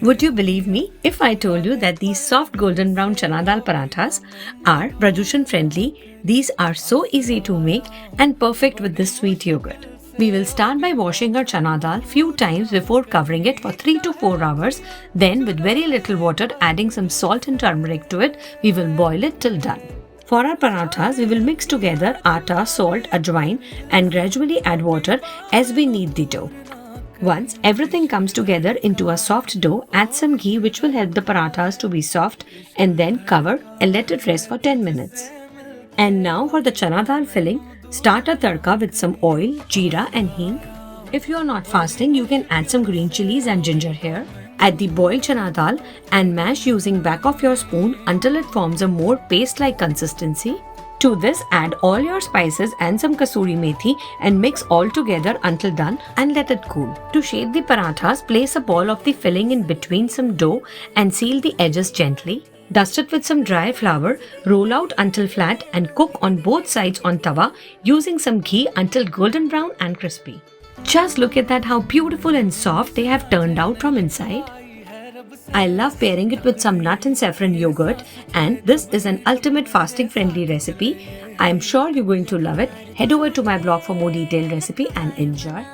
Would you believe me if I told you that these soft golden brown Chana Dal Parathas are paryushan friendly? These are so easy to make and perfect with this sweet yogurt. We will start by washing our chana dal few times before covering it for 3 to 4 hours. Then with very little water adding some salt and turmeric to it, we will boil it till done. For our parathas, we will mix together atta, salt, ajwain and gradually add water as we knead the dough. Once everything comes together into a soft dough, add some ghee which will help the parathas to be soft and then cover and let it rest for 10 minutes. And now for the chana dal filling, start a tadka with some oil, jeera and hing. If you are not fasting, you can add some green chilies and ginger here. Add the boiled chana dal and mash using back of your spoon until it forms a more paste-like consistency. To this, add all your spices and some kasuri methi and mix all together until done and let it cool. To shape the parathas, place a ball of the filling in between some dough and seal the edges gently. Dust it with some dry flour, roll out until flat and cook on both sides on tawa using some ghee until golden brown and crispy. Just look at that, how beautiful and soft they have turned out from inside. I love pairing it with some nut and saffron yogurt, and this is an ultimate fasting friendly recipe. I am sure you're going to love it. Head over to my blog for more detailed recipe and enjoy.